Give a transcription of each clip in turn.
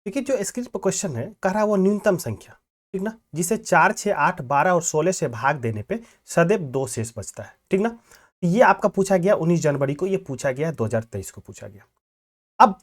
देखिए जो स्क्रीन पर क्वेश्चन है कह रहा है वो न्यूनतम संख्या, ठीक ना, जिसे 4, 6, 8, 12 और 16 से भाग देने पे सदैव 2 शेष बचता है, ठीक ना। ये आपका पूछा गया 19 जनवरी को, ये पूछा गया 2023 को पूछा गया। अब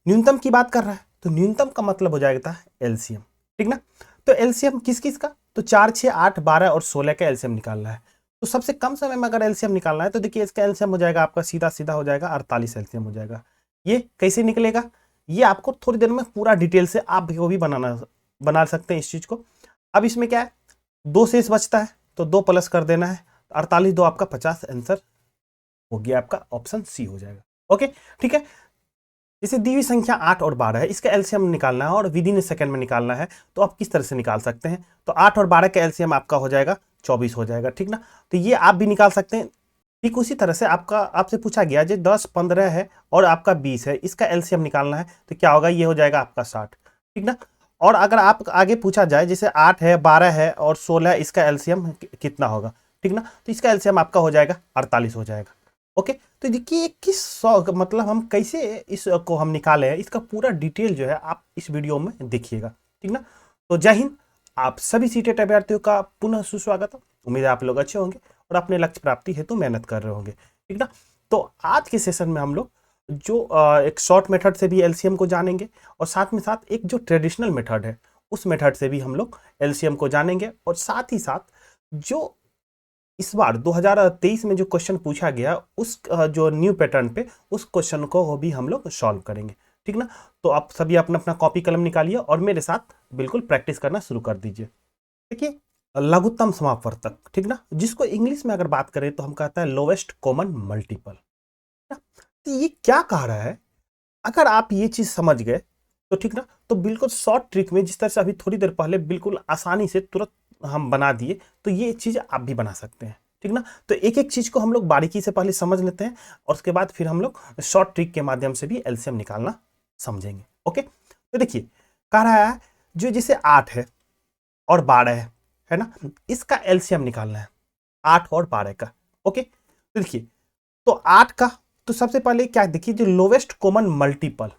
न्यूनतम की बात कर रहा है तो न्यूनतम का मतलब हो जाएगा एलसीएम, ठीक ना। तो एलसीएम किस किस का, तो 4, 6, 8, 12 और 16 का एलसीएम निकालना है। तो सबसे कम समय में अगर एलसीएम निकालना है तो देखिए इसका एलसीएम हो जाएगा आपका सीधा सीधा हो जाएगा 48 एलसीएम हो जाएगा। ये कैसे निकलेगा, ये आपको थोड़ी देर में पूरा डिटेल से आप भी वो भी बना सकते हैं इस चीज को। अब इसमें क्या है, 2 शेष बचता है तो 2 प्लस कर देना है, 48 2 आपका 50, आंसर हो गया आपका ऑप्शन सी हो जाएगा। ओके ठीक है। जैसे दी हुई संख्या 8 और 12 है, इसका एलसीएम निकालना है और विद इन सेकंड में निकालना है, तो आप किस तरह से निकाल सकते हैं, तो 8 और 12 का एलसीएम आपका हो जाएगा 24 हो जाएगा, ठीक ना। तो ये आप भी निकाल सकते हैं। ठीक उसी तरह से आपसे पूछा गया जो 10, 15 है और आपका 20 है, इसका एलसीएम निकालना है तो क्या होगा, ये हो जाएगा आपका 60, ठीक ना। और अगर आप आगे पूछा जाए जैसे 8 है, 12 है और 16, इसका एलसीएम कितना होगा, ठीक ना, तो इसका एलसीएम आपका हो जाएगा 48 हो जाएगा। ओके, तो देखिए किस मतलब हम कैसे इसको हम निकाले हैं, इसका पूरा डिटेल जो है आप इस वीडियो में देखिएगा, ठीक ना। तो जय हिंद, आप सभी सीटेट अभ्यर्थियों का पुनः सुस्वागत है। उम्मीद है आप लोग अच्छे होंगे और अपने लक्ष्य प्राप्ति हेतु मेहनत कर रहे होंगे, ठीक ना। तो आज के सेशन में हम लोग जो एक शॉर्ट मेथड से भी एलसीएम को जानेंगे और साथ में साथ एक जो ट्रेडिशनल मेथड है उस मेथड से भी हम लोग एलसीएम को जानेंगे, और साथ ही साथ जो इस बार 2023 में जो क्वेश्चन पूछा गया उस जो न्यू पैटर्न पे उस क्वेश्चन को भी हम लोग सॉल्व करेंगे, ठीक ना। तो आप सभी अपना अपना कॉपी कलम निकालिए और मेरे साथ बिल्कुल प्रैक्टिस करना शुरू कर दीजिए। देखिए लघुत्तम समापवर्तक, ठीक ना, जिसको इंग्लिश में अगर बात करें तो हम कहता है लोवेस्ट कॉमन मल्टीपल। तो ये क्या कह रहा है, अगर आप ये चीज समझ गए तो ठीक ना, तो बिल्कुल शॉर्ट ट्रिक में जिस तरह से अभी थोड़ी देर पहले बिल्कुल आसानी से तुरंत हम बना दिए, तो ये चीज आप भी बना सकते हैं, ठीक ना। तो एक एक चीज को हम लोग बारीकी से पहले समझ लेते हैं और उसके बाद फिर हम लोग शॉर्ट ट्रिक के माध्यम से भी एलसीएम निकालना समझेंगे। ओके, तो देखिए कह रहा है जो जैसे 8 है और 12 है ना, इसका एलसीएम निकालना है 8 और 12 का। ओके, तो देखिए तो 8 का, तो सबसे पहले क्या देखिए जो लोवेस्ट कॉमन मल्टीपल,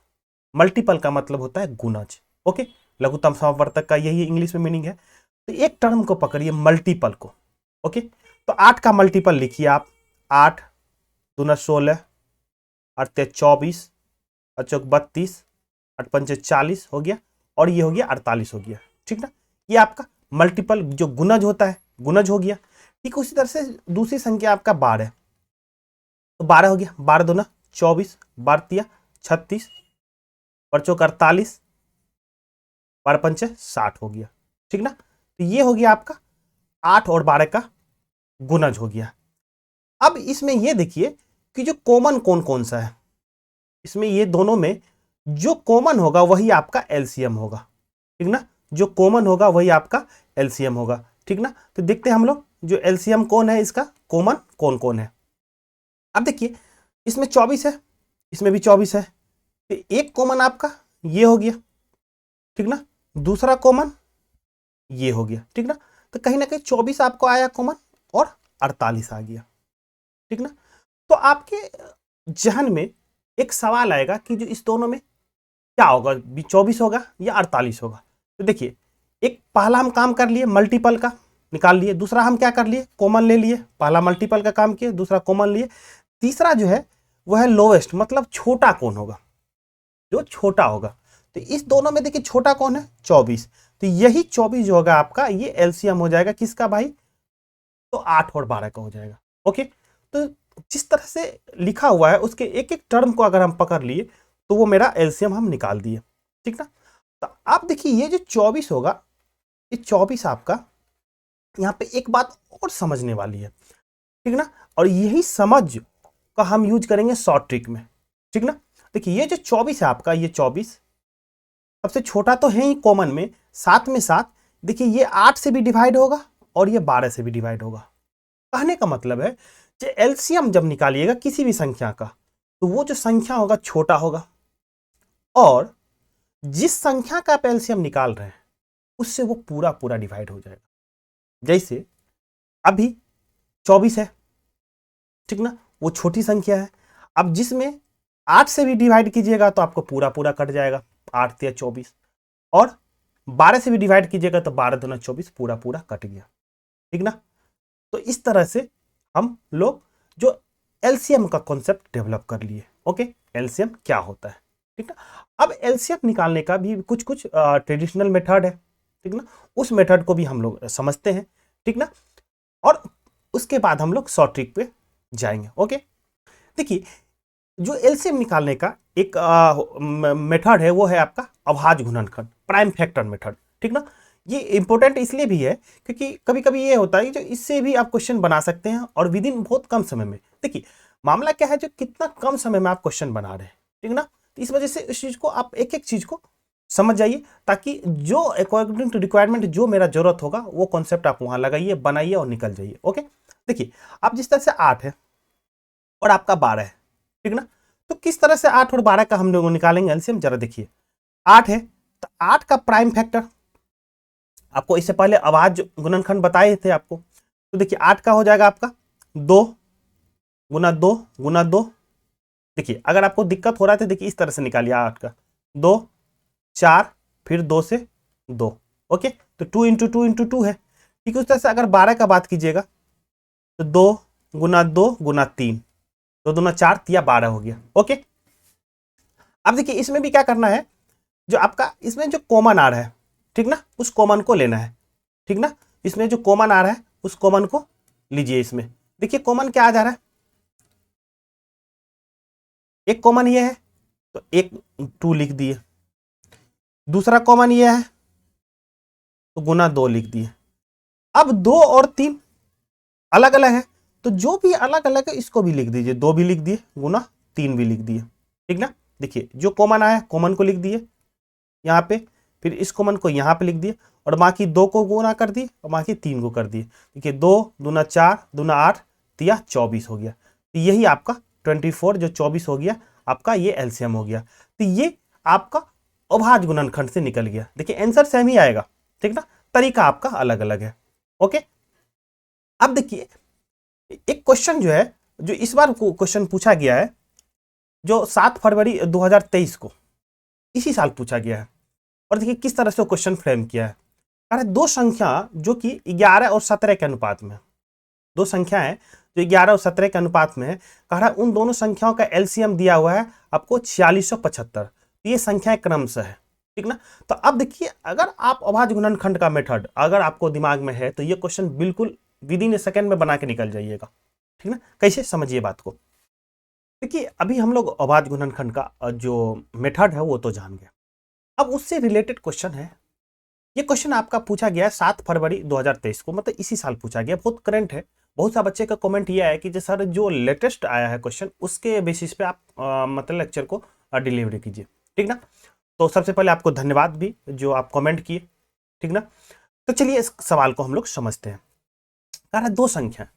मल्टीपल का मतलब होता है गुणज। ओके, लघुत्तम समापवर्तक का यही इंग्लिश में मीनिंग है। तो एक टर्म को पकड़िए मल्टीपल को। ओके, तो 8 का मल्टीपल लिखिए आप, 8 दूना 16, 8 ते 24, 8 चौक 32, 8 पंचे 40 हो गया, और ये हो गया 48 हो गया, ठीक ना। ये आपका मल्टीपल जो गुणज होता है गुणज हो गया। ठीक उसी तरह से दूसरी संख्या आपका 12 है, तो 12 हो गया, 12 दूना 24, 12 तिया 36, और चौक 48, 12 पंचे 60 हो गया, ठीक ना। तो ये हो गया आपका 8 और 12 का गुणज हो गया। अब इसमें ये देखिए कि जो कॉमन कौन कौन सा है, इसमें ये दोनों में जो कॉमन होगा वही आपका एलसीएम होगा, ठीक ना, जो कॉमन होगा वही आपका एलसीएम होगा, ठीक ना। तो देखते हैं हम लोग जो एलसीएम कौन है, इसका कॉमन कौन कौन है। अब देखिए इसमें 24 है, इसमें भी 24 है, तो एक कॉमन आपका ये हो गया, ठीक ना, दूसरा कॉमन ये हो गया, ठीक ना। तो कहीं ना कहीं 24 आपको आया कॉमन और 48 आ गया, ठीक ना। तो आपके जहन में एक सवाल आएगा कि जो इस दोनों में क्या होगा, 24 होगा या 48 होगा। तो देखिए एक पहला हम काम कर लिए मल्टीपल का निकाल लिए, दूसरा हम क्या कर लिए कॉमन ले लिए, पहला मल्टीपल का काम किए, दूसरा कॉमन लिए, तीसरा जो है वह है लोवेस्ट, मतलब छोटा कौन होगा, जो छोटा होगा। तो इस दोनों में देखिए छोटा कौन है 24, तो यही 24 जो होगा आपका ये एलसीएम हो जाएगा किसका भाई, तो 8 और 12 का हो जाएगा। ओके, तो जिस तरह से लिखा हुआ है उसके एक एक टर्म को अगर हम पकड़ लिए तो वो मेरा एलसीएम हम निकाल दिए, ठीक ना। तो आप देखिए ये जो 24 होगा, ये 24 आपका यहाँ पे एक बात और समझने वाली है, ठीक ना, और यही समझ का हम यूज करेंगे शॉर्ट ट्रिक में, ठीक ना। देखिए ये जो 24 है आपका, ये 24 सबसे छोटा तो है ही कॉमन में, साथ में साथ देखिए ये 8 से भी डिवाइड होगा और ये 12 से भी डिवाइड होगा। कहने का मतलब है कि एलसीएम जब निकालिएगा किसी भी संख्या का तो वो जो संख्या होगा छोटा होगा, और जिस संख्या का आप एलसीएम निकाल रहे हैं उससे वो पूरा पूरा डिवाइड हो जाएगा। जैसे अभी 24 है, ठीक ना, वो छोटी संख्या है, अब जिसमें 8 से भी डिवाइड कीजिएगा तो आपको पूरा पूरा कट जाएगा, 8 तिया 24, और 12 से भी डिवाइड कीजिएगा तो 12 दूना 24, पूरा पूरा कट गया, ठीक ना। तो इस तरह से हम लोग जो एलसीएम का कॉन्सेप्ट डेवलप कर लिए। ओके, एलसीएम क्या होता है, ठीक ना। अब एलसीएम निकालने का भी कुछ कुछ ट्रेडिशनल मेथड है, ठीक ना, उस मेथड को भी हम लोग समझते हैं, ठीक ना, और उसके बाद हम लोग शॉर्ट ट्रिक पे जाएंगे। ओके, देखिए जो एलसीएम निकालने का एक मेथड है वो है आपका अभाज्य गुणनखंड, प्राइम फैक्टर मेथड, ठीक ना। ये इंपॉर्टेंट इसलिए भी है क्योंकि कभी कभी ये होता है कि जो इससे भी आप क्वेश्चन बना सकते हैं और विद इन बहुत कम समय में। देखिए मामला क्या है, जो कितना कम समय में आप क्वेश्चन बना रहे हैं, ठीक ना, तो इस वजह से इस चीज को आप एक एक चीज को समझ जाइए, ताकि जो अकॉर्डिंग टू रिक्वायरमेंट जो मेरा जरूरत होगा वो कॉन्सेप्ट आप वहां लगाइए, बनाइए और निकल जाइए। ओके, देखिए आप जिस तरह से 8 है और आपका 12 है, ठीक ना, तो किस तरह से 8 और 12 का हम लोग निकालेंगे एलसीएम, जरा देखिए। 8 है तो 8 का प्राइम फैक्टर, आपको इससे पहले अभाज्य गुणनखंड बताए थे आपको, तो देखिए 8 का हो जाएगा आपका 2 गुना 2 गुना 2। देखिए अगर आपको दिक्कत हो रहा है तो देखिए इस तरह से निकालिए, 8 का 2 4 फिर 2 से 2। ओके, तो 2 इंटू 2 इंटू 2 है, ठीक है। उस तरह से अगर 12 का बात कीजिएगा तो 2 गुना 2 गुना 3, 2 दूना 4 तिया 12 हो गया। ओके, अब देखिए इसमें भी क्या करना है, जो आपका इसमें जो कॉमन आ रहा है, ठीक ना, उस कॉमन को लेना है, ठीक ना। इसमें जो कॉमन आ रहा है उस कॉमन को लीजिए। इसमें देखिए कॉमन क्या आ जा रहा है, एक कॉमन ये है तो एक 2 लिख दिए, दूसरा कॉमन ये है तो गुना 2 लिख दिए। अब 2 और 3 अलग अलग है, तो जो भी अलग अलग है इसको भी लिख दीजिए, 2 भी लिख दिए गुना 3 भी लिख दिए, ठीक ना। देखिए जो कॉमन आया कॉमन को लिख दिए यहाँ पे, फिर इस कॉमन को यहाँ पे लिख दिए, और बाकी 2 को गुना कर दिए और बाकी 3 को कर दिए। देखिए 2 दूना 4 दूना 8 तिया 24 हो गया, तो यही आपका 24 जो 24 हो गया आपका ये एलसीएम हो गया। तो ये आपका अभाज्य गुणनखंड से निकल गया। देखिए आंसर सेम ही आएगा, ठीक ना, तरीका आपका अलग अलग है। ओके, अब देखिए एक क्वेश्चन जो है, जो इस बार क्वेश्चन पूछा गया है, जो 7 फरवरी 2023 को इसी साल पूछा गया है, और देखिए किस तरह से क्वेश्चन फ्रेम किया है। अरे दो संख्या जो कि 11 और 17 के अनुपात में, दो संख्या है जो 11 और 17 के अनुपात में है, कह रहा है उन दोनों संख्याओं का एलसीएम दिया हुआ है आपको 4675, ये संख्याएं क्रमशः है, ठीक ना। तो अब देखिए अगर आप अभाज्य गुणनखंड का मेथड अगर आपको दिमाग में है तो ये क्वेश्चन बिल्कुल विद इन ए सेकेंड में बना के निकल जाइएगा, ठीक ना। कैसे, समझिए बात को। देखिए अभी हम लोग अभाज्य गुणनखंड का जो मेथड है वो तो जान गए, अब उससे रिलेटेड क्वेश्चन है। ये क्वेश्चन आपका पूछा गया है 7 फरवरी 2023 को, मतलब इसी साल पूछा गया, बहुत करंट है। बहुत सा बच्चे का कमेंट ये है कि सर जो लेटेस्ट आया है क्वेश्चन उसके बेसिस पे आप मतलब लेक्चर को डिलीवरी कीजिए, ठीक ना। तो सबसे पहले आपको धन्यवाद भी जो आप कमेंट किए, ठीक ना। तो चलिए इस सवाल को हम लोग समझते हैं। कह रहा है दो संख्या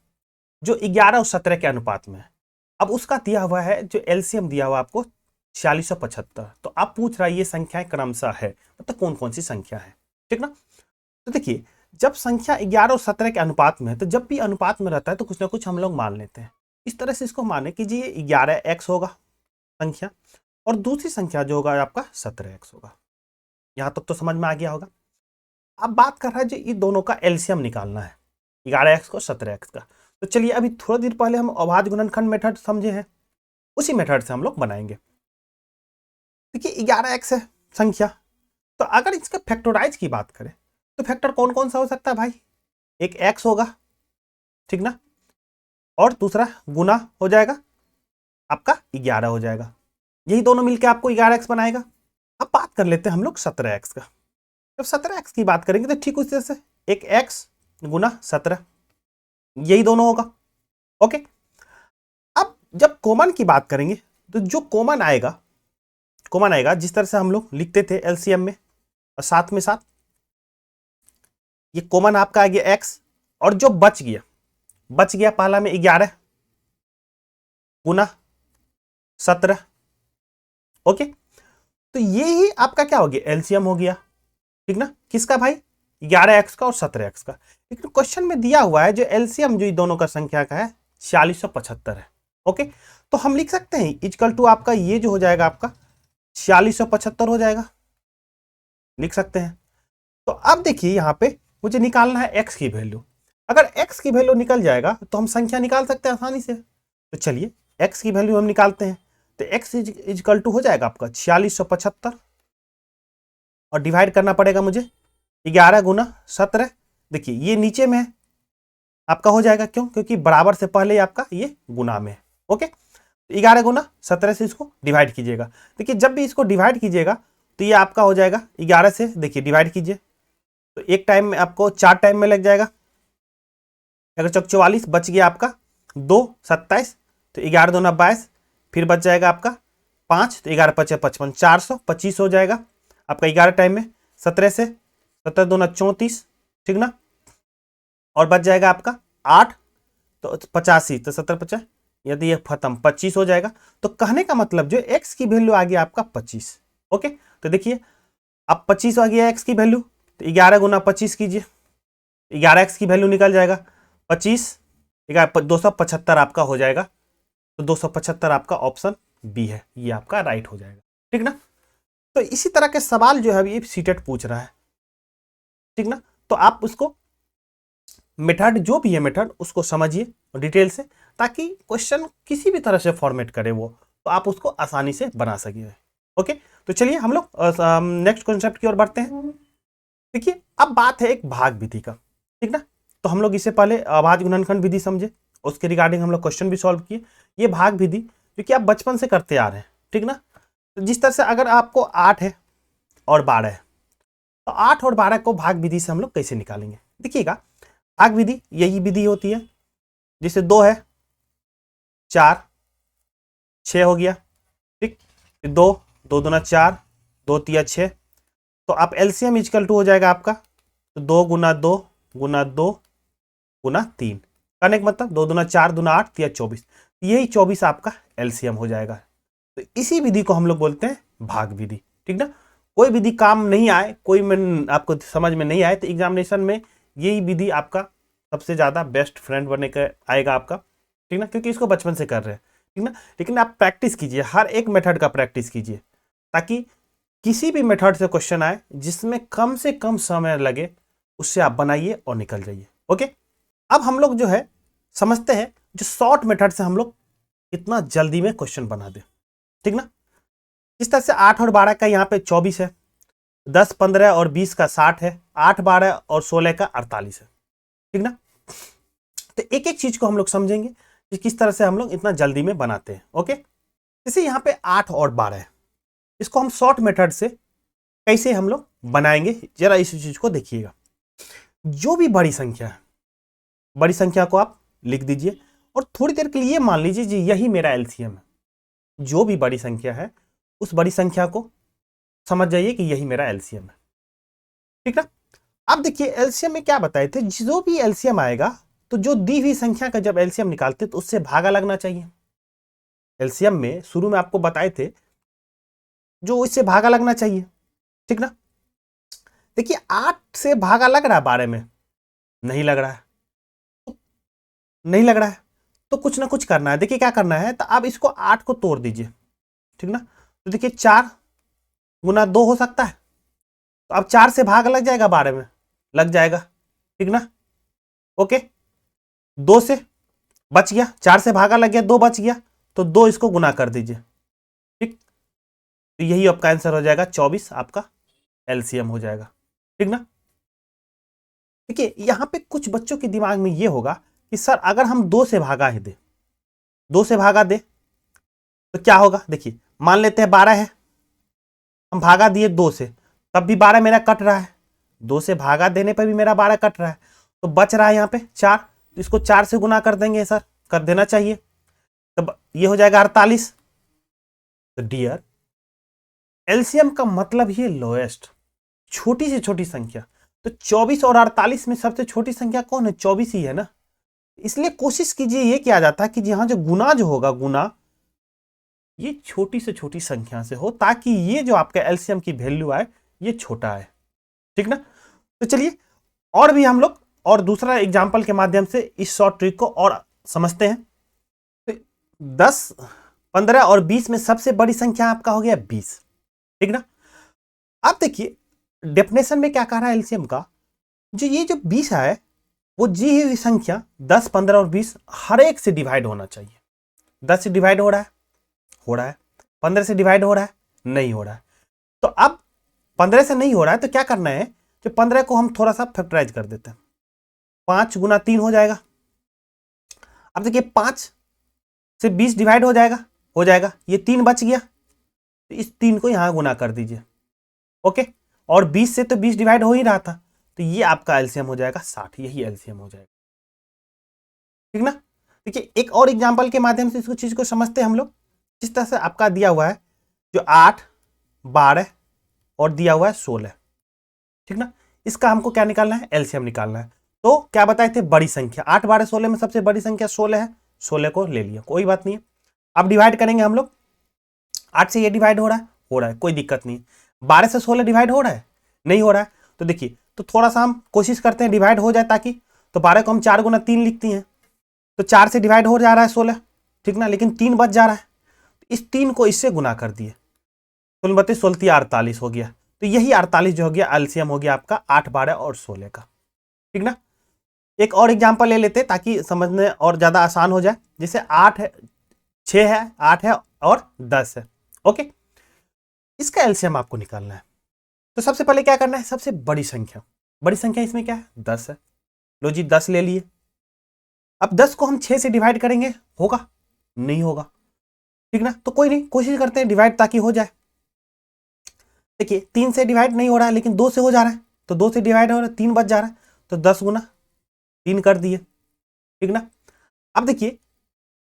जो 11 और 17 के अनुपात में है, अब उसका दिया हुआ है जो एलसीएम दिया हुआ आपको 4675, तो आप पूछ रहा है ये संख्याएं क्रमशः है, मतलब कौन कौन सी संख्या है, ठीक ना। तो देखिए जब संख्या 11 और 17 के अनुपात में है, तो जब भी अनुपात में रहता है तो कुछ ना कुछ हम लोग मान लेते हैं। इस तरह से इसको माने कि जी 11x होगा संख्या, और दूसरी संख्या जो होगा आपका 17x होगा। यहां तक तो समझ में आ गया होगा। अब बात कर रहा है जो ये दोनों का एलसीएम निकालना है, 11x को 17x का। तो चलिए अभी थोड़ा देर पहले हम अभाज्य गुणनखंड मेथड समझे हैं, उसी मेथड से हम लोग बनाएंगे। देखिए 11x है संख्या, तो अगर इसका फैक्टराइज की बात करें तो फैक्टर कौन कौन सा हो सकता है भाई, एक x होगा, ठीक ना, और दूसरा गुना हो जाएगा आपका 11 हो जाएगा, यही दोनों मिलके आपको 11x बनाएगा। अब बात कर लेते हैं हम लोग 17x का। जब 17x की बात करेंगे तो ठीक उसी तरह से एक x गुना 17, यही दोनों होगा। ओके, अब जब कॉमन की बात करेंगे तो जो कॉमन आएगा जिस तरह से हम लोग लिखते थे एलसीएम में, और साथ में साथ ये कॉमन आपका आ गया x, और जो बच गया पहला में 11 गुना 17। ओके, तो ये ही आपका क्या हो गया, एलसीएम हो गया, ठीक ना, किसका भाई, 11x का और 17x का। लेकिन क्वेश्चन में दिया हुआ है जो एलसीएम जो दोनों का संख्या का है 4675 है। ओके, तो हम लिख सकते हैं इक्वल टू आपका ये जो हो जाएगा आपका 4675 हो जाएगा, लिख सकते हैं। तो अब देखिए यहाँ पे मुझे निकालना है x की वैल्यू। अगर x की वैल्यू निकल जाएगा तो हम संख्या निकाल सकते हैं आसानी से। तो चलिए x की वैल्यू हम निकालते हैं। तो x इजकल टू हो जाएगा आपका 4675 और डिवाइड करना पड़ेगा मुझे 11 गुना 17। देखिए ये नीचे में है आपका हो जाएगा, क्यों? क्योंकि बराबर से पहले आपका ये गुना में है। ओके, 11 गुना 17 से इसको डिवाइड कीजिएगा। देखिए जब भी इसको डिवाइड कीजिएगा तो ये आपका हो जाएगा 11 से, देखिए डिवाइड कीजिए तो एक टाइम में आपको 4 टाइम में लग जाएगा। अगर 44 बच गया आपका 2 27, तो 11 दूना 22, फिर बच जाएगा आपका 5, तो 11 पचे 55, 425 हो जाएगा आपका 11 टाइम में। 17 से 17 दूना 34, ठीक ना, और बच जाएगा आपका 8, तो 85, तो 17 50, यदि ये खत्म 25 हो जाएगा। तो कहने का मतलब जो x की वैल्यू आ गया आपका 25। ओके, तो देखिए अब 25 आ गया x की वैल्यू, तो 11 गुना 25 कीजिए, 11x की वैल्यू निकल जाएगा 25, 275 आपका हो जाएगा। तो 275 आपका ऑप्शन बी है, ये आपका राइट हो जाएगा। ठीक ना, तो इसी तरह के सवाल जो है ये सीटेट पूछ रहा है। ठीक ना, तो आप उसको मेथड जो भी है मेथड उसको समझिए डिटेल से, ताकि क्वेश्चन किसी भी तरह से फॉर्मेट करे वो, तो आप उसको आसानी से बना सकिए। ओके, तो चलिए हम लोग नेक्स्ट कॉन्सेप्ट की ओर बढ़ते हैं। देखिए अब बात है एक भाग विधि का। ठीक ना, तो हम लोग इससे पहले अभाज्य गुणनखंड विधि समझे, उसके रिगार्डिंग हम लोग क्वेश्चन भी सॉल्व किए। ये भाग विधि क्योंकि आप बचपन से करते आ रहे हैं। ठीक ना, तो जिस तरह से अगर आपको 8 है और 12 है, तो 8 और 12 को भाग विधि से हम लोग कैसे निकालेंगे? देखिएगा भाग विधि यही विधि होती है जिससे 2 है 4 6 हो गया। ठीक, 2 2 दूना 4, 2 तिया 6, तो आप एलसीएम इजकल टू हो जाएगा आपका, तो 2 गुना 2 गुना 2 गुना 3, करने का मतलब 2 दूना 4 दूना 8 तिया 24, यही 24 आपका एलसीएम हो जाएगा। तो इसी विधि को हम लोग बोलते हैं भाग विधि। ठीक ना, कोई विधि काम नहीं आए, कोई में आपको समझ में नहीं आए, तो एग्जामिनेशन में यही विधि आपका सबसे ज्यादा बेस्ट फ्रेंड बनने का आएगा आपका। ठीक ना, क्योंकि इसको बचपन से कर रहे हैं। ठीक ना, लेकिन आप प्रैक्टिस कीजिए, हर एक मेथड का प्रैक्टिस कीजिए, ताकि किसी भी मेथड से क्वेश्चन आए जिसमें कम से कम समय लगे, उससे आप बनाइए और निकल जाइए। ओके, अब हम लोग जो है समझते हैं जो शॉर्ट मेथड से हम लोग इतना जल्दी में क्वेश्चन बना दे। ठीक ना, इस तरह से 8 और 12 का यहाँ पे 24 है, 10 15 और 20 का 60 है, 8 12 और 16 का 48 है। ठीक ना, तो एक एक चीज को हम लोग समझेंगे कि किस तरह से हम लोग इतना जल्दी में बनाते हैं। ओके, जैसे यहाँ पे 8 और 12 है, इसको हम शॉर्ट मेथड से कैसे हम लोग बनाएंगे, जरा इस चीज को देखिएगा। जो भी बड़ी संख्या है, बड़ी संख्या को आप लिख दीजिए और थोड़ी देर के लिए मान लीजिए जी यही मेरा एलसीएम है। जो भी बड़ी संख्या है उस बड़ी संख्या को समझ जाइए कि यही मेरा एलसीएम है। ठीक ना, अब देखिए एलसीएम में क्या बताए थे, जो भी एलसीएम आएगा तो जो दी हुई संख्या का जब एलसीएम निकालते तो उससे भागा लगना चाहिए। एलसीएम में शुरू में आपको बताए थे जो इससे भागा लगना चाहिए। ठीक ना, देखिए 8 से भागा लग रहा है 12 में, नहीं लग रहा है, नहीं लग रहा है, तो कुछ ना कुछ करना है। देखिए क्या करना है, तो आप इसको 8 को तोड़ दीजिए। ठीक ना, तो देखिए 4 गुना 2 हो सकता है, तो अब 4 से भाग लग जाएगा 12 में, लग जाएगा। ठीक ना, ओके, 2 से बच गया, 4 से भागा लग गया, 2 बच गया, तो 2 इसको गुना कर दीजिए। ठीक, तो यही आपका आंसर हो जाएगा 24, आपका एलसीएम हो जाएगा। ठीक ना, देखिए यहां पे कुछ बच्चों के दिमाग में ये होगा कि सर अगर हम 2 से भागा ही दे, 2 से भागा दे तो क्या होगा। देखिए मान लेते हैं 12 है, हम भागा दिए 2 से, तब भी 12 मेरा कट रहा है, 2 से भागा देने पर भी मेरा 12 कट रहा है, तो बच रहा है यहाँ पे 4, तो इसको 4 से गुना कर देंगे सर, कर देना चाहिए, तब ये हो जाएगा 48। तो डियर एलसीएम का मतलब ये लोएस्ट, छोटी से छोटी संख्या, तो 24 और 48 में सबसे छोटी संख्या कौन है, 24 ही है ना। इसलिए कोशिश कीजिए ये किया जाता है कि यहाँ जो गुना जो होगा, गुना ये छोटी से छोटी संख्या से हो, ताकि ये जो आपका एलसीएम की वैल्यू आए ये छोटा है। ठीक ना, तो चलिए और भी हम लोग और दूसरा एग्जांपल के माध्यम से इस शॉर्ट ट्रिक को और समझते हैं। तो 10 15 और 20 में सबसे बड़ी संख्या आपका हो गया 20। ठीक ना, अब देखिए डेफिनेशन में क्या कह रहा है एलसीएम का, जो ये जो 20 है वो जी हुई संख्या 10, 15 और 20 हर एक से डिवाइड होना चाहिए। 10 से डिवाइड हो रहा है, हो रहा है। 15 से डिवाइड हो रहा है, नहीं हो रहा है। तो अब 15 से नहीं हो रहा है तो क्या करना है, जो 15 को हम थोड़ा सा फैक्टराइज कर देते हैं। 5 गुना 3 हो जाएगा। अब देखिए 5 से 20 डिवाइड हो जाएगा, ये 3 बच गया, तो इस 3 को यहां गुना कर दीजिए। ओके, और 20 से तो 20 डिवाइड हो ही रहा था, तो ये आपका एलसीएम हो जाएगा 60, यही एलसीएम हो जाएगा। ठीक ना। देखिए एक और एग्जांपल के माध्यम से इसको चीज को समझते हैं हम लोग। जिस तरह से आपका दिया हुआ है जो 8, 12 और दिया हुआ है 16, ठीक ना, इसका हमको क्या निकालना है, एलसीएम निकालना है। तो क्या बताए थे, बड़ी संख्या 8, 12, 16 में सबसे बड़ी संख्या 16 है, 16 को ले लिया, कोई बात नहीं है। अब डिवाइड करेंगे हम लोग, 8 से ये डिवाइड हो रहा है, कोई दिक्कत नहीं। 12 से 16 डिवाइड हो रहा है, नहीं हो रहा है। तो देखिए, तो थोड़ा सा हम कोशिश करते हैं डिवाइड हो जाए ताकि, तो 12 को हम 4 गुना 3 लिखती हैं, तो 4 से डिवाइड हो जा रहा है 16, ठीक ना, लेकिन 3 बच जा रहा है। इस 3 को इससे गुना कर दिए, 16 बत्तीस 16 48 हो गया। तो यही 48 जो हो गया एलसीएम हो गया आपका 8, 12 और 16 का। ठीक ना। एक और एग्जांपल ले लेते ताकि समझने और ज्यादा आसान हो जाए। जैसे 8 है, 6 है, 8 है और 10 है। ओके, इसका एलसीएम आपको निकालना है। तो सबसे पहले क्या करना है, सबसे बड़ी संख्या इसमें क्या है, 10 है। लो जी 10 ले लिए। अब 10 को हम 6 से डिवाइड करेंगे, होगा, नहीं होगा, ठीक ना। तो कोई नहीं, कोशिश करते हैं डिवाइड ताकि हो जाए। देखिए 3 से डिवाइड नहीं हो रहा है, लेकिन 2 से हो जा रहा है, तो 2 से डिवाइड हो रहा है, 3 बच जा रहा है, तो 10 गुना 3 कर दिए, ठीक ना। अब देखिए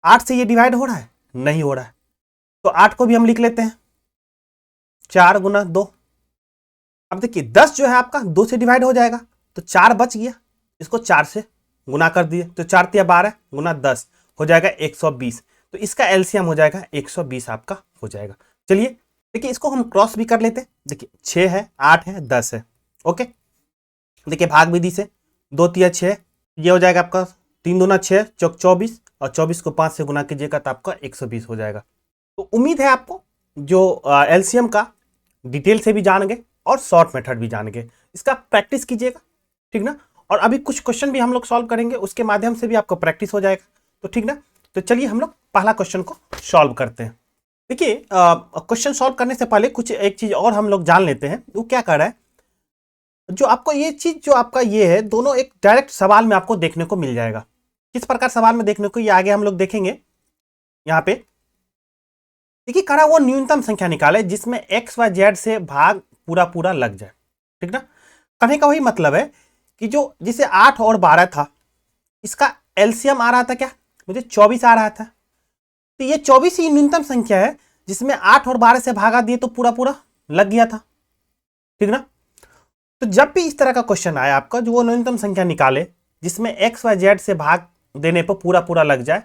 8 से ये डिवाइड हो रहा है, नहीं हो रहा है, तो 8 को भी हम लिख लेते हैं 4 गुना 2। अब देखिए 10 जो है आपका 2 से डिवाइड हो जाएगा, तो 4 बच गया, इसको 4 से गुना कर दिए, तो 4 तिया 12 गुना 10 हो जाएगा 120। तो इसका एलसीएम हो जाएगा 120 आपका हो जाएगा। चलिए देखिए इसको हम क्रॉस भी कर लेते हैं। देखिए 6 है, 8 है, 10 है। ओके, देखिए भाग विधि से 2 तिया 6, ये हो जाएगा आपका 3 दूना 6 चौक 24, और 24 को 5 से गुना कीजिएगा तो आपका 120 हो जाएगा। तो उम्मीद है आपको जो एलसीएम का डिटेल से भी जान गए और शॉर्ट मेथड भी जान गए। इसका प्रैक्टिस कीजिएगा, ठीक ना। और अभी कुछ क्वेश्चन भी हम लोग सॉल्व करेंगे, उसके माध्यम से भी आपको प्रैक्टिस हो जाएगा, तो ठीक ना। तो चलिए हम लोग पहला क्वेश्चन को सॉल्व करते हैं। देखिए क्वेश्चन सॉल्व करने से पहले कुछ एक चीज और हम लोग जान लेते हैं। वो क्या कर रहा है, जो आपको ये चीज जो आपका ये है, दोनों एक डायरेक्ट सवाल में आपको देखने को मिल जाएगा। किस प्रकार सवाल में देखने को, ये आगे हम लोग देखेंगे। यहाँ पे देखिए करा वो न्यूनतम संख्या निकाले जिसमें एक्स व जेड से भाग पूरा पूरा लग जाए, ठीक ना। कहने का वही मतलब है कि जो जिसे 8 और 12 था, इसका एलसीएम आ रहा था क्या, मुझे 24 आ रहा था। तो ये 24 ही न्यूनतम संख्या है जिसमें 8 और 12 से भागा दिए तो पूरा पूरा लग गया था, ठीक ना। तो जब भी इस तरह का क्वेश्चन आया आपका, जो वो न्यूनतम संख्या निकाले जिसमें एक्स व जेड से भाग देने पर पूरा पूरा लग जाए,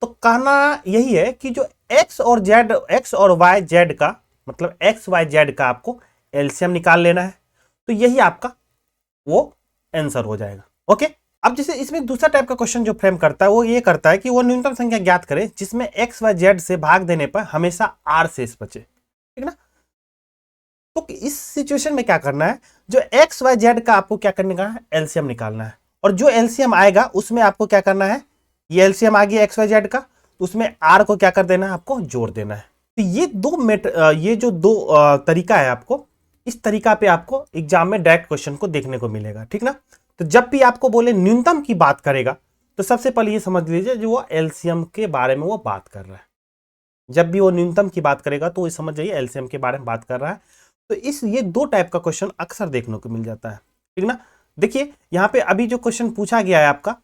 तो कहना यही है कि जो एक्स और वाई जेड का मतलब एक्स वाई जेड का आपको एलसीएम निकाल लेना है। तो यही आपका वो आंसर हो जाएगा। ओके, अब जैसे इसमें दूसरा टाइप का क्वेश्चन जो फ्रेम करता है वो ये करता है कि वो न्यूनतम संख्या ज्ञात करे जिसमें एक्स वाई जेड से भाग देने पर हमेशा आर शेष बचे, ठीक ना। तो इस सिचुएशन में क्या करना है, जो एक्स वाई जेड का आपको क्या करने का है, एलसीएम निकालना है। और जो एलसीएम आएगा उसमें आपको क्या करना है, ये एलसीएम आ गया एक्स वाई जेड का, उसमें आर को क्या कर देना है, आपको जोड़ देना है। तो ये जो दो तरीका है, आपको इस तरीका पे आपको एग्जाम में डायरेक्ट क्वेश्चन को देखने को मिलेगा, ठीक ना। तो जब भी आपको बोले न्यूनतम की बात करेगा, तो सबसे पहले ये समझ लीजिए जो वो एलसीएम के बारे में वो बात कर रहा है। जब भी वो न्यूनतम की बात करेगा तो वो समझ जाइए एलसीएम के बारे में बात कर रहा है। तो ये दो टाइप का क्वेश्चन अक्सर देखने को मिल जाता है, ठीक ना। देखिए यहाँ पे अभी जो क्वेश्चन पूछा गया है आपका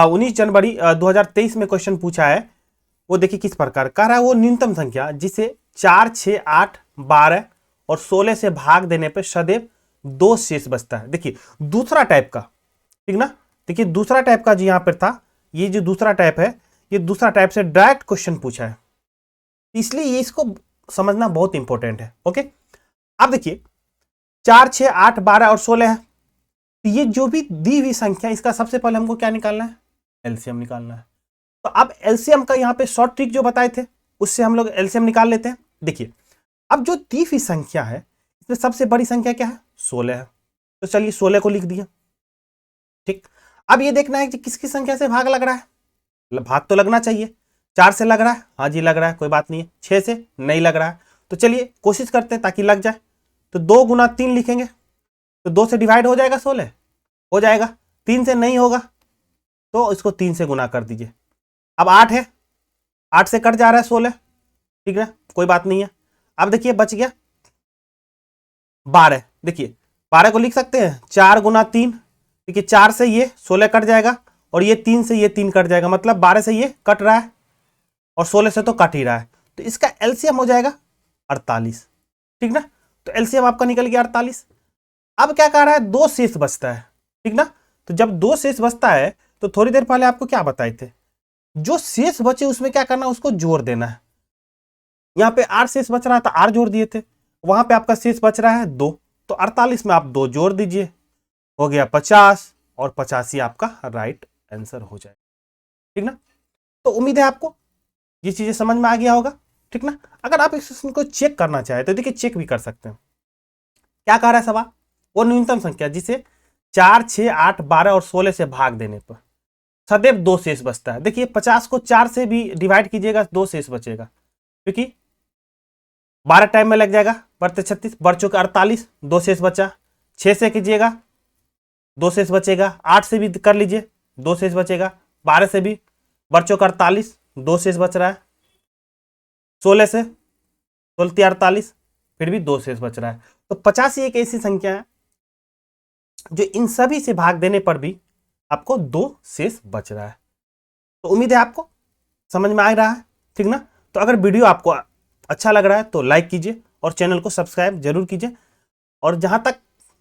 19 जनवरी 2023 में क्वेश्चन पूछा है, वो देखिए किस प्रकार कह रहा है, वो न्यूनतम संख्या जिसे 4, 6, 8, 12 और 16 से भाग देने पर सदैव 2 शेष बचता है। देखिए दूसरा टाइप का, ठीक ना। देखिए दूसरा टाइप का जो यहाँ पर था, ये जो दूसरा टाइप है, ये दूसरा टाइप से डायरेक्ट क्वेश्चन पूछा है, इसलिए ये इसको समझना बहुत इंपॉर्टेंट है। ओके, अब देखिए 4, 6, 8, 12 और 16 है, तो ये जो भी दी हुई संख्या, इसका सबसे पहले हमको क्या निकालना है, एलसीएम निकालना है। तो अब एलसीएम का यहाँ पे शॉर्ट ट्रिक जो बताए थे उससे हम लोग एलसीएम निकाल लेते हैं। देखिए अब जो दी हुई संख्या है, इसमें सबसे बड़ी संख्या क्या है? 16 है। तो चलिए 16 को लिख दिया। ठीक, अब ये देखना है कि किसकी संख्या से भाग लग रहा है। भाग तो लगना चाहिए। 4 से लग रहा है, हाँ जी लग रहा है, कोई बात नहीं है। 6 से नहीं लग रहा है, तो चलिए कोशिश करते हैं ताकि लग जाए। तो 2 गुना 3 लिखेंगे, तो 2 से डिवाइड हो जाएगा 16, हो जाएगा। 3 से नहीं होगा तो इसको 3 से गुना कर दीजिए। अब 8 है, 8 से कट जा रहा है 16, ठीक है, कोई बात नहीं है। अब देखिए बच गया 12। देखिए 12 को लिख सकते हैं 4 गुना 3। देखिए 4 से ये 16 कट जाएगा और ये 3 से ये 3 कट जाएगा, मतलब 12 से ये कट रहा है और 16 से तो कट ही रहा है। तो इसका एलसीएम हो जाएगा 48, ठीक ना। तो एलसीएम आपका निकल गया 48। अब क्या कह रहा है? 2 शेष बचता है, ठीक ना। तो जब 2 शेष बचता है तो थोड़ी देर पहले आपको क्या बताए थे, जो शेष बचे उसमें क्या करना है, उसको जोड़ देना है। यहाँ पे 8 शेष बच रहा था, 8 जोड़ दिए थे, वहां पे आपका शेष बच रहा है 2, तो 48 में आप 2 जोड़ दीजिए, हो गया 50, और 85 आपका राइट आंसर हो जाएगा, ठीक ना। तो उम्मीद है आपको ये चीजें समझ में आ गया होगा, ठीक ना। अगर आप इस क्वेश्चन को चेक करना चाहे तो देखिए चेक भी कर सकते हैं। क्या कह रहा है सवाल? वो न्यूनतम संख्या जिसे 4, 6, 8, 12 और 16 से भाग देने पर सदैव 2 शेष बचता है। देखिए 50 को 4 से भी डिवाइड कीजिएगा, 2 शेष बचेगा, क्योंकि 12 टाइम में लग जाएगा, बढ़ते 36, बढ़ चुका 48, 2 शेष बचा। 6 से कीजिएगा, 2 शेष बचेगा। 8 से भी कर लीजिए, 2 शेष बचेगा। 12 से भी, बढ़ चुका 48, 2 शेष बच रहा है। 16 से 16 48, फिर भी 2 शेष बच रहा है। तो 85 एक ऐसी संख्या है जो इन सभी से भाग देने पर भी आपको 2 शेष बच रहा है। तो उम्मीद है आपको समझ में आ रहा है, ठीक ना। तो अगर वीडियो आपको अच्छा लग रहा है तो लाइक कीजिए और चैनल को सब्सक्राइब जरूर कीजिए। और जहां तक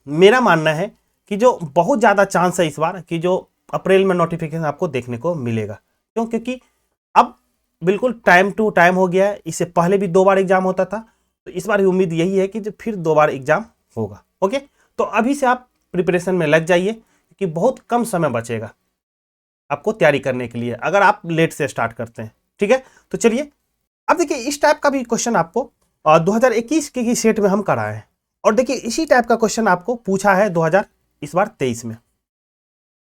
मेरा मानना है कि जो बहुत ज़्यादा चांस है इस बार कि जो अप्रैल में नोटिफिकेशन आपको देखने को मिलेगा, क्यों? क्योंकि अब बिल्कुल टाइम टू टाइम हो गया है। इससे पहले भी 2 बार एग्जाम होता था, तो इस बार उम्मीद यही है कि जो फिर 2 बार एग्जाम होगा। ओके, तो अभी से आप प्रिपरेशन में लग जाइए क्योंकि बहुत कम समय बचेगा आपको तैयारी करने के लिए अगर आप लेट से स्टार्ट करते हैं, ठीक है। तो चलिए अब देखिए इस टाइप का भी क्वेश्चन आपको 2021 के सेट में हम कराए हैं, और देखिए इसी टाइप का क्वेश्चन आपको पूछा है 2023 में।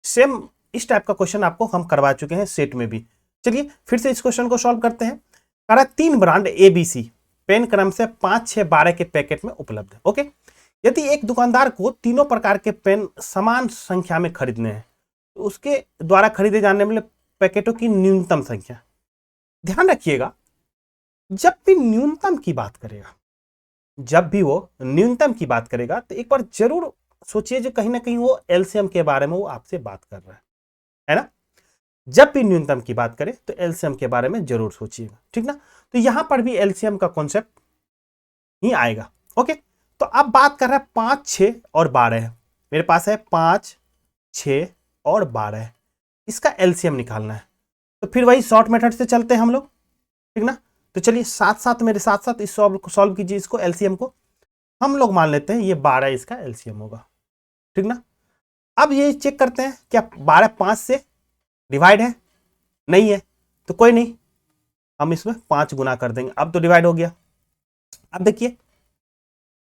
सेम इस टाइप का क्वेश्चन आपको हम करवा चुके हैं सेट में भी। चलिए फिर से इस क्वेश्चन को सॉल्व करते हैं। करा 3 ब्रांड ABC पेन क्रम से 5, 6, 12 के पैकेट में उपलब्ध है। ओके, यदि एक दुकानदार को तीनों प्रकार के पेन समान संख्या में खरीदने हैं तो उसके द्वारा खरीदे जाने वाले पैकेटों की न्यूनतम संख्या। ध्यान रखिएगा, जब भी न्यूनतम की बात करेगा, जब भी वो न्यूनतम की बात करेगा तो एक बार जरूर सोचिए जो कहीं ना कहीं वो एलसीएम के बारे में वो आपसे बात कर रहा है ना। जब भी न्यूनतम की बात करें तो एलसीएम के बारे में जरूर सोचिएगा, ठीक ना। तो यहां पर भी एलसीएम का कॉन्सेप्ट ही आएगा। ओके, तो अब बात कर रहा है 5, 6 और 12 है। मेरे पास है 5, 6 और 12 है, इसका एलसीएम निकालना है। तो फिर वही शॉर्ट मेथड से चलते हैं हम लोग, ठीक ना। तो चलिए साथ साथ मेरे साथ साथ इस सॉल्व कीजिए इसको, एलसीएम को। हम लोग मान लेते हैं ये 12 इसका एलसीएम होगा, ठीक ना। अब ये चेक करते हैं क्या 12 5 से डिवाइड है? नहीं है, तो कोई नहीं, हम इसमें 5 गुना कर देंगे। अब तो डिवाइड हो गया। अब देखिए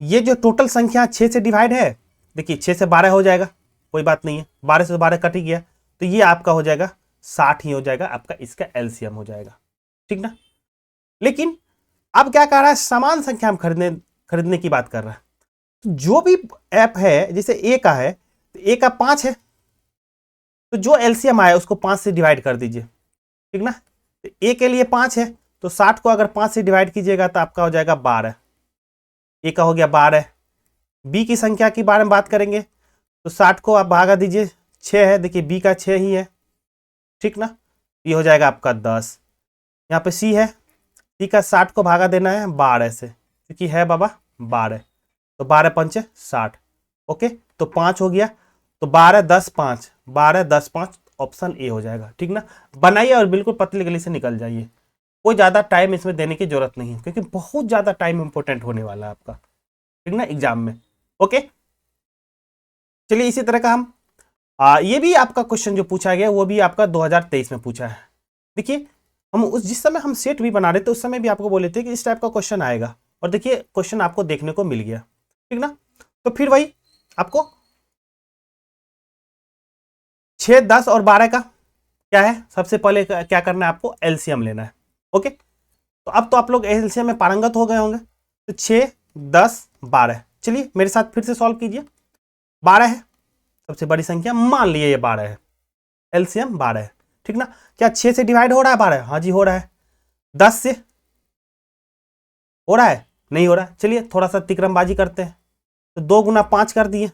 ये जो टोटल संख्या 6 से डिवाइड है, देखिए 6 से 12 हो जाएगा, कोई बात नहीं है, 12 से 12 कट ही गया, तो ये आपका हो जाएगा 60 ही हो जाएगा, आपका इसका एलसीएम हो जाएगा, ठीक ना। लेकिन अब क्या कह रहा है, समान संख्या में खरीदने की बात कर रहा है। तो जो भी ऐप है, जैसे ए का है तो ए का 5 है, तो जो एलसीएम आया उसको 5 से डिवाइड कर दीजिए, ठीक ना। तो ए के लिए 5 है, तो 60 को अगर 5 से डिवाइड कीजिएगा तो आपका हो जाएगा 12, ए का हो गया 12। बी की संख्या के बारे में बात करेंगे तो 60 को आप भागा दीजिए, 6 है, देखिए बी का 6 ही है, ठीक ना। ये हो जाएगा आपका 10। यहाँ पे सी है, सी का 60 को भागा देना है 12 से, क्योंकि है बाबा 12, तो 12 पंचे 60। ओके, तो 5 हो गया, तो 12 10 5, 12 10 5 ऑप्शन ए हो जाएगा, ठीक ना। बनाइए और बिल्कुल पतली गली से निकल जाइए, कोई ज़्यादा टाइम इसमें देने की जरूरत नहीं है क्योंकि बहुत ज़्यादा टाइम इंपॉर्टेंट होने वाला है आपका, ठीक ना, एग्जाम में। ओके, चलिए इसी तरह का हम ये भी आपका क्वेश्चन जो पूछा गया वो भी आपका 2023 में पूछा है। देखिए हम जिस समय हम सेट भी बना रहे थे उस समय भी आपको बोले थे कि इस टाइप का क्वेश्चन आएगा, और देखिए क्वेश्चन आपको देखने को मिल गया। ठीक ना। तो फिर वही आपको 6, 10 और 12 का क्या है, सबसे पहले क्या करना है आपको, एलसीएम लेना है। ओके, तो अब तो आप लोग एलसीएम में पारंगत हो गए होंगे। तो 6, 10, 12, चलिए मेरे साथ फिर से सॉल्व कीजिए। 12 है सबसे बड़ी संख्या, मान लिए ये 12 है, एलसीएम 12 है, ठीक ना। क्या 6 से डिवाइड हो रहा है 12? हाँ जी हो रहा है। 10 से हो रहा है? नहीं हो रहा है। चलिए थोड़ा सा तिकरमबाजी करते हैं, तो 2 गुना 5 कर दिए,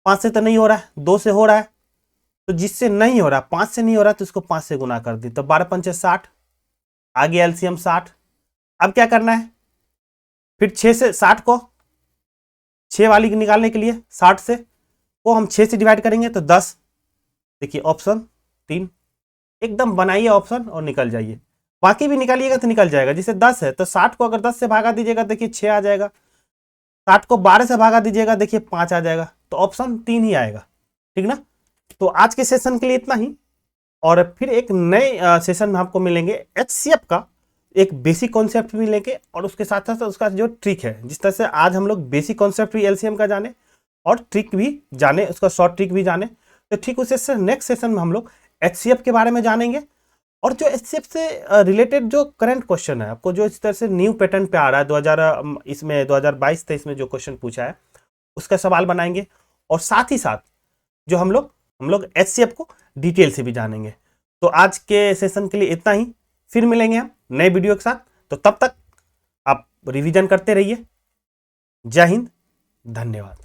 5 से तो नहीं हो रहा है, 2 से हो रहा है। तो जिससे नहीं हो रहा, 5 से नहीं हो रहा, तो इसको 5 से गुना कर दिए, तो 12 पंचे 60, आ गया एलसीएम 60। अब क्या करना है, फिर 6 से 60 को, 6 वाली निकालने के लिए 60 से को हम 6 से डिवाइड करेंगे तो 10। देखिए ऑप्शन 3, एकदम बनाइए ऑप्शन और निकल जाइए। बाकी भी निकालिएगा तो निकल जाएगा। जैसे 10 है तो 60 को अगर 10 से भागा दीजिएगा देखिए 6 आ जाएगा, 60 को 12 से भागा दीजिएगा देखिए 5 आ जाएगा, तो ऑप्शन 3 ही आएगा, ठीक ना। तो आज के सेशन के लिए इतना ही, और फिर एक नए सेशन में आपको मिलेंगे एचसीएफ का एक बेसिक कॉन्सेप्ट भी लेके, और उसके साथ साथ उसका जो ट्रिक है, जिस तरह से आज हम लोग बेसिक कॉन्सेप्ट भी एलसीएम का जाने और ट्रिक भी जाने, उसका शॉर्ट ट्रिक भी जाने, तो ठीक उसी से नेक्स्ट सेशन में हम लोग एचसीएफ के बारे में जानेंगे। और जो एचसीएफ से रिलेटेड जो करंट क्वेश्चन है, आपको जो इस तरह से न्यू पैटर्न पे आ रहा है 2022-23 में जो क्वेश्चन पूछा है उसका सवाल बनाएंगे, और साथ ही साथ जो हम लोग एचसीएफ को डिटेल से भी जानेंगे। तो आज के सेशन के लिए इतना ही, फिर मिलेंगे हम नए वीडियो के साथ। तो तब तक आप रिवीजन करते रहिए। जय हिंद, धन्यवाद।